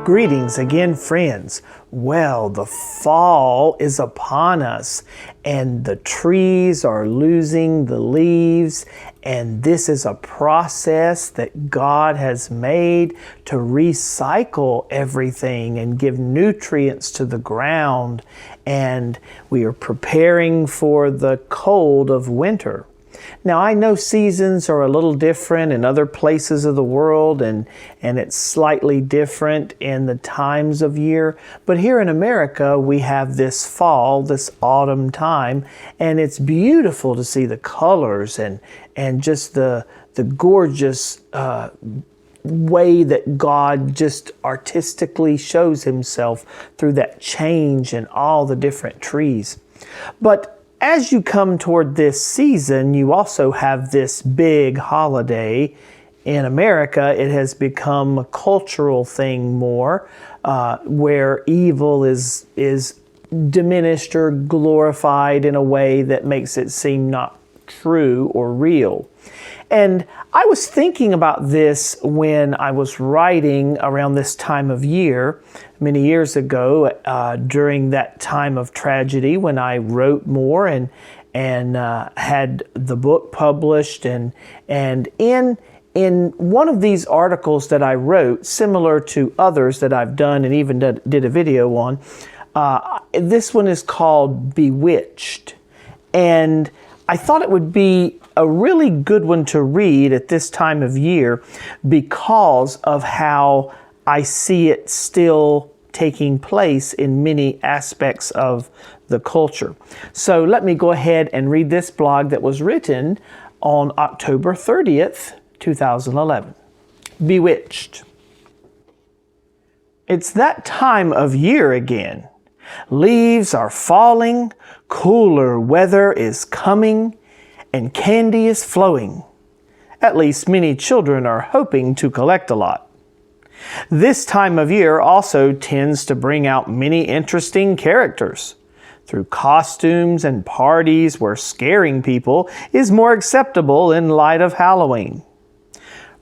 Greetings again, friends. Well, the fall is upon us, and the trees are losing the leaves, and this is a process that God has made to recycle everything and give nutrients to the ground, and we are preparing for the cold of winter. Now, I know seasons are a little different in other places of the world, and it's slightly different in the times of year. But here in America, we have this fall, this autumn time, and it's beautiful to see the colors and just the gorgeous way that God just artistically shows himself through that change in all the different trees. But as you come toward this season, you also have this big holiday. In America, it has become a cultural thing more, where evil is diminished or glorified in a way that makes it seem not true or real. And I was thinking about this when I was writing around this time of year, many years ago, during that time of tragedy when I wrote more and had the book published. And in one of these articles that I wrote, similar to others that I've done and even did a video on, this one is called Bewitched. And I thought it would be a really good one to read at this time of year because of how I see it still taking place in many aspects of the culture. So let me go ahead and read this blog that was written on October 30th, 2011. Bewitched. It's that time of year again. Leaves are falling, cooler weather is coming, and candy is flowing. At least many children are hoping to collect a lot. This time of year also tends to bring out many interesting characters through costumes and parties where scaring people is more acceptable in light of Halloween.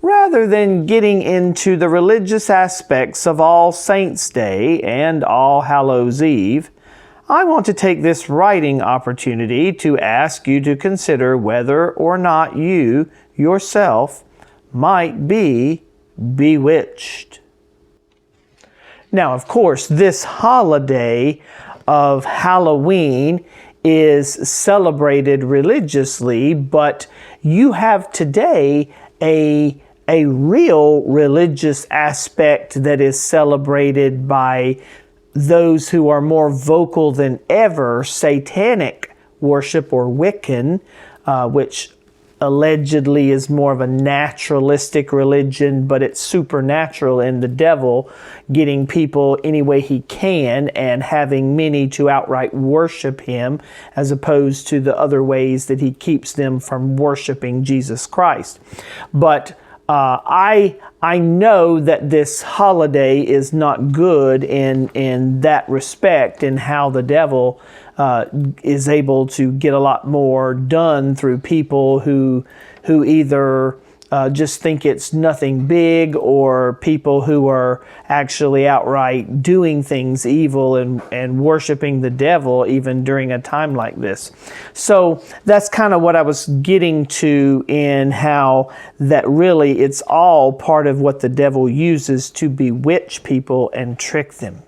Rather than getting into the religious aspects of All Saints' Day and All Hallows' Eve, I want to take this writing opportunity to ask you to consider whether or not you, yourself, might be bewitched. Now, of course, this holiday of Halloween is celebrated religiously, but you have today a real religious aspect that is celebrated by those who are more vocal than ever, satanic worship or Wiccan, which allegedly is more of a naturalistic religion, but it's supernatural in the devil getting people any way he can and having many to outright worship him as opposed to the other ways that he keeps them from worshiping Jesus Christ. But I know that this holiday is not good in that respect, in how the devil is able to get a lot more done through people who either just think it's nothing big, or people who are actually outright doing things evil and worshiping the devil even during a time like this. So that's kind of what I was getting to, in how that really it's all part of what the devil uses to bewitch people and trick them.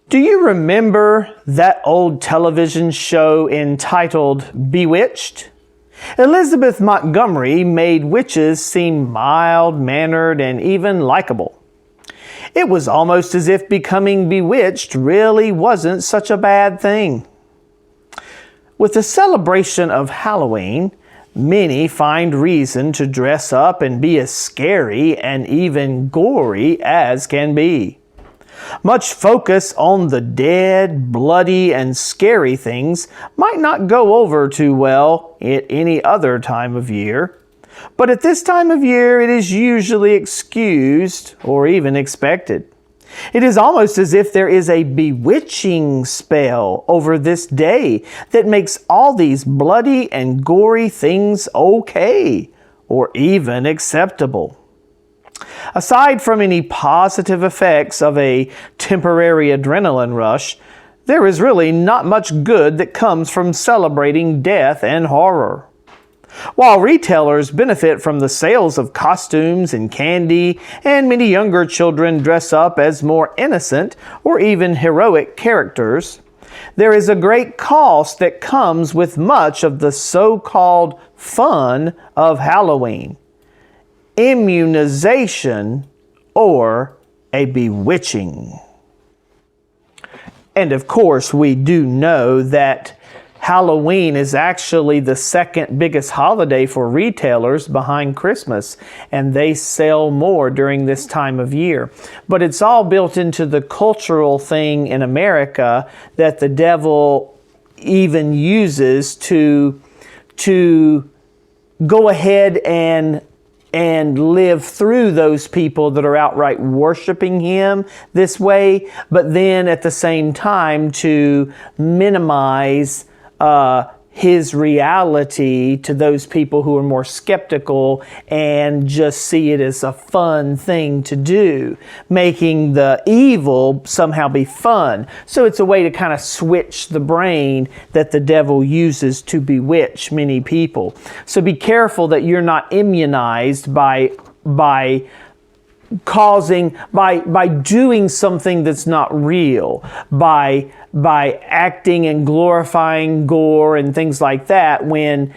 Do you remember that old television show entitled Bewitched? Elizabeth Montgomery made witches seem mild-mannered and even likable. It was almost as if becoming bewitched really wasn't such a bad thing. With the celebration of Halloween, many find reason to dress up and be as scary and even gory as can be. Much focus on the dead, bloody, and scary things might not go over too well at any other time of year. But at this time of year, it is usually excused or even expected. It is almost as if there is a bewitching spell over this day that makes all these bloody and gory things okay, or even acceptable. Aside from any positive effects of a temporary adrenaline rush, there is really not much good that comes from celebrating death and horror. While retailers benefit from the sales of costumes and candy, and many younger children dress up as more innocent or even heroic characters, there is a great cost that comes with much of the so-called fun of Halloween: immunization or a bewitching. And of course, we do know that Halloween is actually the second biggest holiday for retailers behind Christmas, and they sell more during this time of year. But it's all built into the cultural thing in America that the devil even uses to go ahead and live through those people that are outright worshiping him this way, but then at the same time to minimize his reality to those people who are more skeptical and just see it as a fun thing to do, making the evil somehow be fun. So it's a way to kind of switch the brain that the devil uses to bewitch many people. So be careful that you're not immunized by doing something that's not real, by acting and glorifying gore and things like that when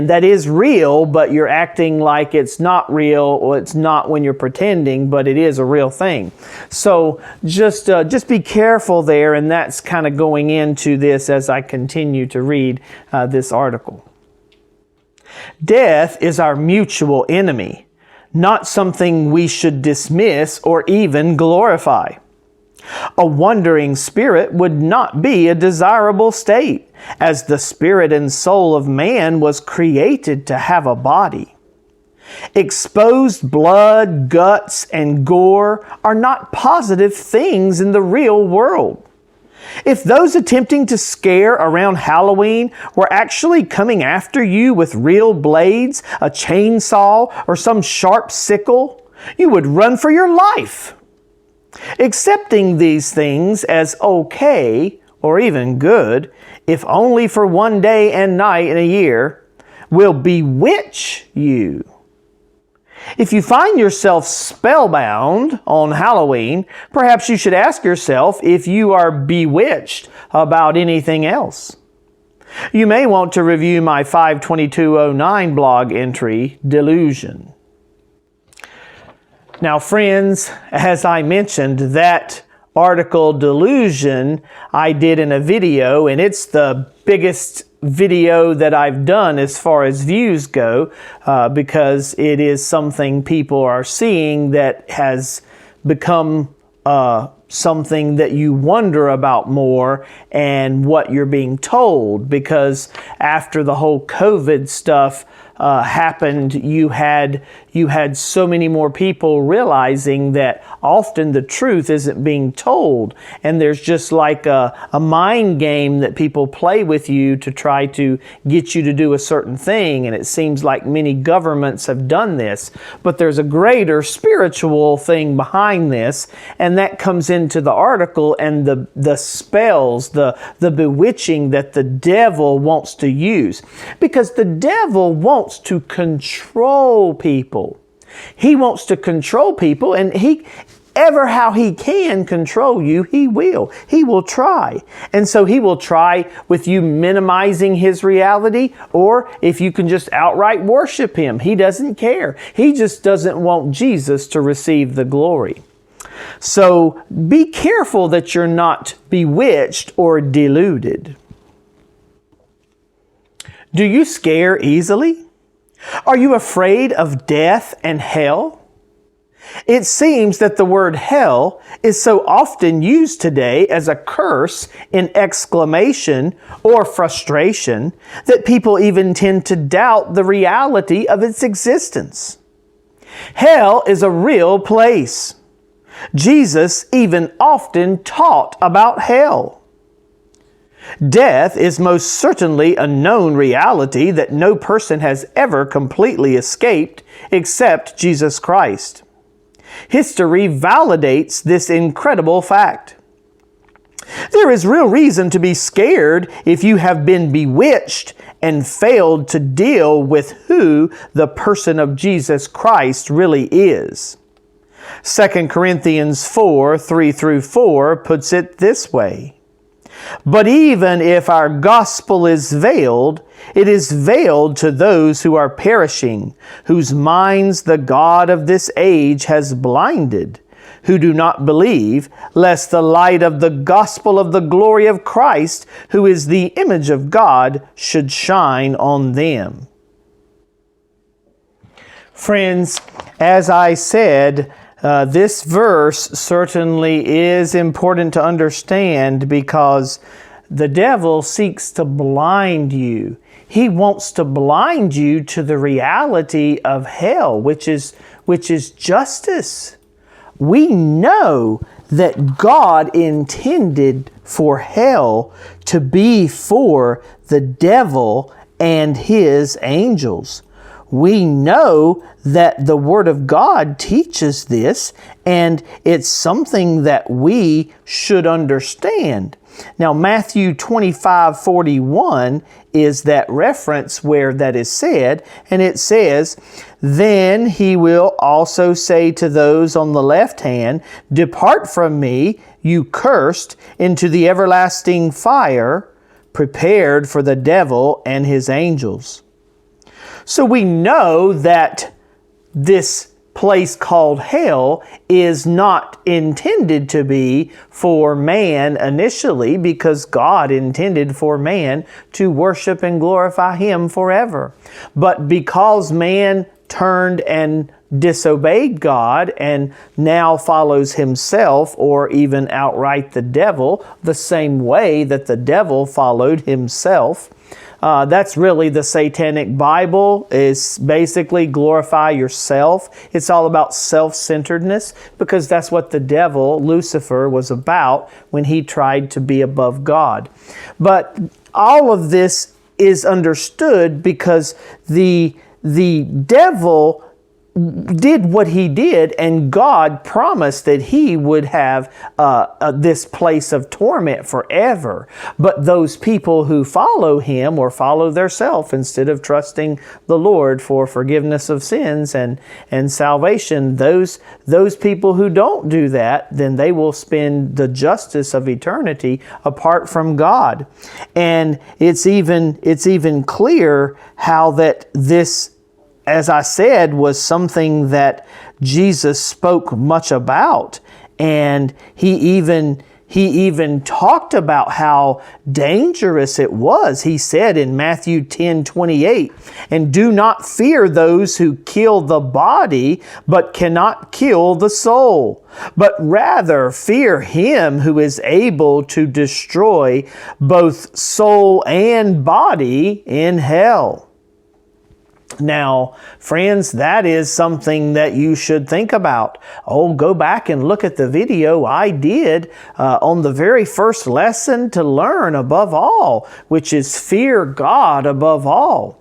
that is real, but you're acting like it's not real, or it's not when you're pretending, but it is a real thing. So just be careful there, and that's kind of going into this as I continue to read this article. Death is our mutual enemy, not something we should dismiss or even glorify. A wandering spirit would not be a desirable state, as the spirit and soul of man was created to have a body. Exposed blood, guts, and gore are not positive things in the real world. If those attempting to scare around Halloween were actually coming after you with real blades, a chainsaw, or some sharp sickle, you would run for your life. Accepting these things as okay, or even good, if only for one day and night in a year, will bewitch you. If you find yourself spellbound on Halloween, perhaps you should ask yourself if you are bewitched about anything else. You may want to review my 5/22/09 blog entry, Delusion. Now, friends, as I mentioned, that article, Delusion, I did in a video, and it's the biggest video that I've done as far as views go, because it is something people are seeing that has become something that you wonder about more and what you're being told, because after the whole COVID stuff happened, you had so many more people realizing that often the truth isn't being told, and there's just like a mind game that people play with you to try to get you to do a certain thing, and it seems like many governments have done this, but there's a greater spiritual thing behind this, and that comes into the article, and the spells, the bewitching that the devil wants to use, because the devil wants to control people. He wants to control people, and how he can control you, he will. He will try. And so he will try with you minimizing his reality, or if you can just outright worship him. He doesn't care. He just doesn't want Jesus to receive the glory. So be careful that you're not bewitched or deluded. Do you scare easily? Are you afraid of death and hell? It seems that the word hell is so often used today as a curse in exclamation or frustration that people even tend to doubt the reality of its existence. Hell is a real place. Jesus even often taught about hell. Death is most certainly a known reality that no person has ever completely escaped except Jesus Christ. History validates this incredible fact. There is real reason to be scared if you have been bewitched and failed to deal with who the person of Jesus Christ really is. 2 Corinthians 4, 3-4 puts it this way. But even if our gospel is veiled, it is veiled to those who are perishing, whose minds the God of this age has blinded, who do not believe, lest the light of the gospel of the glory of Christ, who is the image of God, should shine on them. Friends, as I said, this verse certainly is important to understand because the devil seeks to blind you. He wants to blind you to the reality of hell, which is justice. We know that God intended for hell to be for the devil and his angels. We know that the Word of God teaches this, and it's something that we should understand. Now, Matthew 25:41 is that reference where that is said, and it says, "Then he will also say to those on the left hand, 'Depart from me, you cursed, into the everlasting fire, prepared for the devil and his angels.'" So we know that this place called hell is not intended to be for man initially, because God intended for man to worship and glorify Him forever. But because man turned and disobeyed God and now follows himself, or even outright the devil, the same way that the devil followed himself, that's really the Satanic Bible, is basically glorify yourself. It's all about self-centeredness, because that's what the devil, Lucifer, was about when he tried to be above God. But all of this is understood because the devil did what he did, and God promised that He would have this place of torment forever. But those people who follow Him or follow theirself instead of trusting the Lord for forgiveness of sins and salvation, those people who don't do that, then they will spend the justice of eternity apart from God. And it's even clear how that this, as I said, was something that Jesus spoke much about. And he even talked about how dangerous it was. He said in Matthew 10:28, "And do not fear those who kill the body, but cannot kill the soul. But rather fear Him who is able to destroy both soul and body in hell." Now, friends, that is something that you should think about. Oh, go back and look at the video I did on the very first lesson to learn above all, which is fear God above all.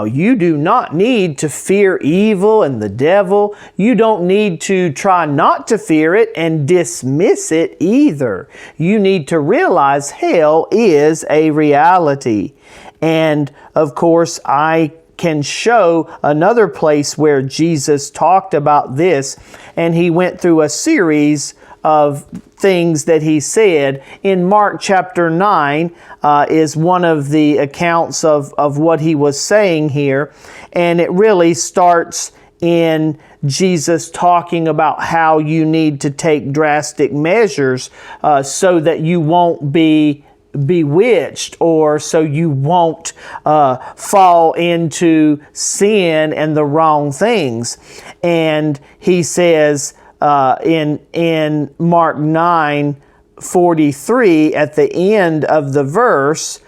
You do not need to fear evil and the devil. You don't need to try not to fear it and dismiss it either. You need to realize hell is a reality. And of course, I can show another place where Jesus talked about this, and He went through a series of things that He said. In Mark chapter 9 is one of the accounts of what He was saying here, and it really starts in Jesus talking about how you need to take drastic measures so that you won't be bewitched, or so you won't fall into sin and the wrong things. And He says in Mark 9:43, at the end of the verse,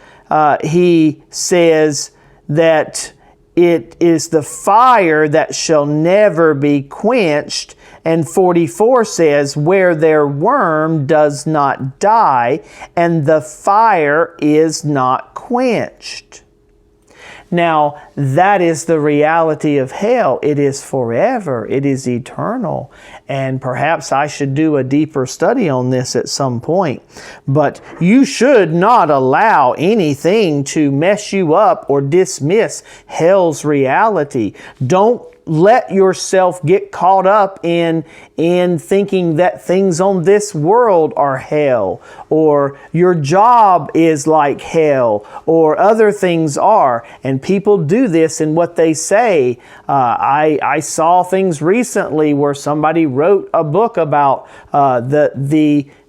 He says that it is the fire that shall never be quenched, and 44 says, where their worm does not die and the fire is not quenched. Now, that is the reality of hell. It is forever. It is eternal. And perhaps I should do a deeper study on this at some point. But you should not allow anything to mess you up or dismiss hell's reality. Don't let yourself get caught up in thinking that things on this world are hell, or your job is like hell, or other things are. And people do this in what they say. I saw things recently where somebody wrote a book about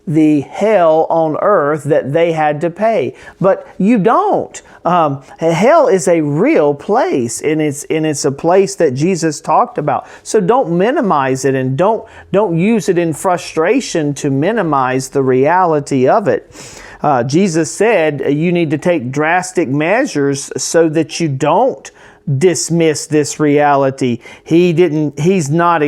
the hell on earth that they had to pay. But you don't. Hell is a real place, and it's a place that Jesus talked about. So don't minimize it, and don't use it in frustration to minimize the reality of it. Jesus said you need to take drastic measures so that you don't dismiss this reality. He's not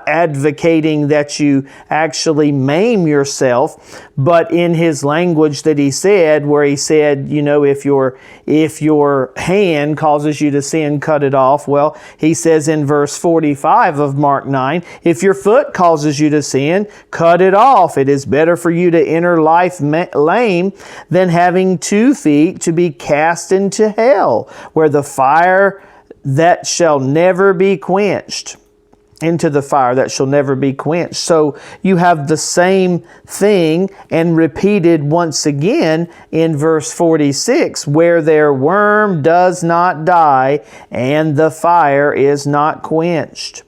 advocating that you actually maim yourself, but in his language that he said, where he said, if your hand causes you to sin, cut it off. Well, he says in verse 45 of Mark 9, if your foot causes you to sin, cut it off. It is better for you to enter life lame than having 2 feet to be cast into hell, where the fire that shall never be quenched. Into the fire that shall never be quenched. So you have the same thing and repeated once again in verse 46, where their worm does not die and the fire is not quenched.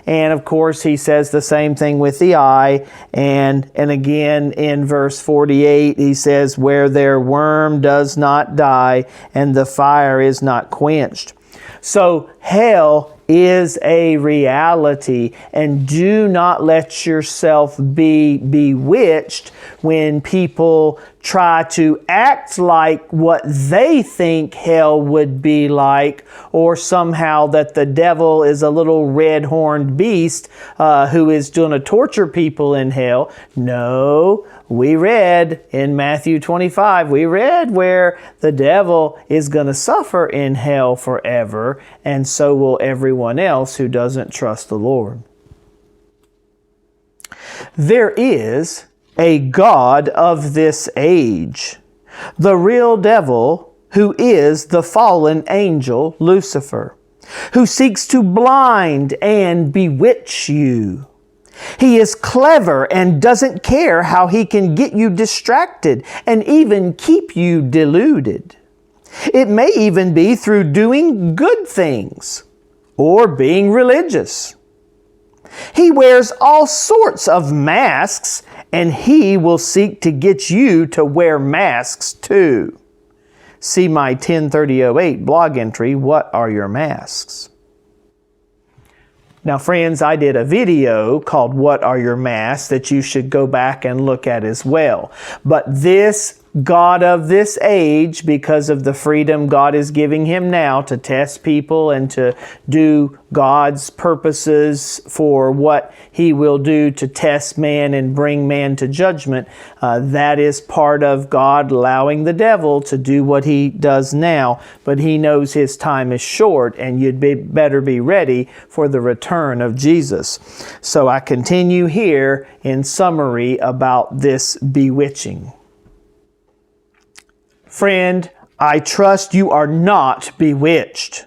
And of course, he says the same thing with the eye. And again, in verse 48, he says, where their worm does not die and the fire is not quenched. So hell is a reality, and do not let yourself be bewitched when people try to act like what they think hell would be like, or somehow that the devil is a little red-horned beast who is going to torture people in hell. No, we read in Matthew 25, we read where the devil is going to suffer in hell forever, and so will everyone else who doesn't trust the Lord. There is a god of this age, the real devil, who is the fallen angel Lucifer, who seeks to blind and bewitch you. He is clever and doesn't care how he can get you distracted and even keep you deluded. It may even be through doing good things or being religious. He wears all sorts of masks, and he will seek to get you to wear masks too. See my 103008 blog entry, What Are Your Masks? Now, friends, I did a video called What Are Your Masks that you should go back and look at as well. But this God of this age, because of the freedom God is giving him now to test people and to do God's purposes for what he will do to test man and bring man to judgment, that is part of God allowing the devil to do what he does now. But he knows his time is short, and you'd better be ready for the return of Jesus. So I continue here in summary about this bewitching. Friend, I trust you are not bewitched.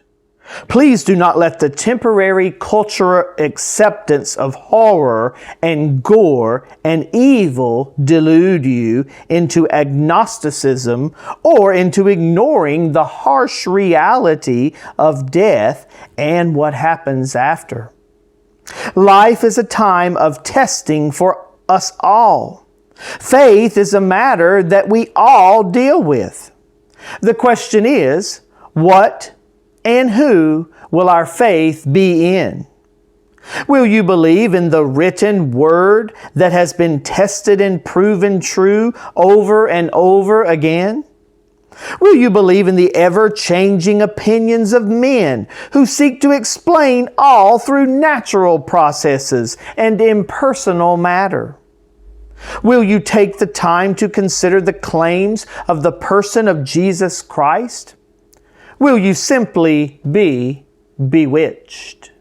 Please do not let the temporary cultural acceptance of horror and gore and evil delude you into agnosticism or into ignoring the harsh reality of death and what happens after. Life is a time of testing for us all. Faith is a matter that we all deal with. The question is, what and who will our faith be in? Will you believe in the written word that has been tested and proven true over and over again? Will you believe in the ever-changing opinions of men who seek to explain all through natural processes and impersonal matter? Will you take the time to consider the claims of the person of Jesus Christ? Will you simply be bewitched?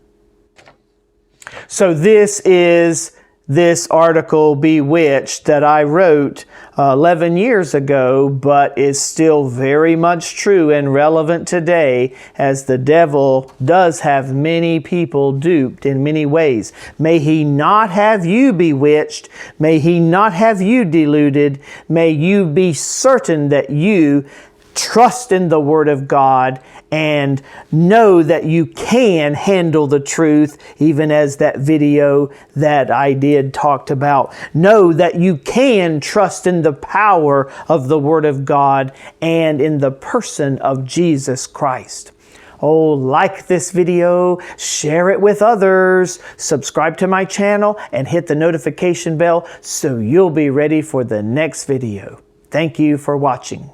So this is this article, Bewitched, that I wrote 11 years ago, but is still very much true and relevant today, as the devil does have many people duped in many ways. May he not have you bewitched. May he not have you deluded. May you be certain that you trust in the Word of God and know that you can handle the truth, even as that video that I did talked about. Know that you can trust in the power of the Word of God and in the person of Jesus Christ. Oh, like this video, share it with others, subscribe to my channel, and hit the notification bell so you'll be ready for the next video. Thank you for watching.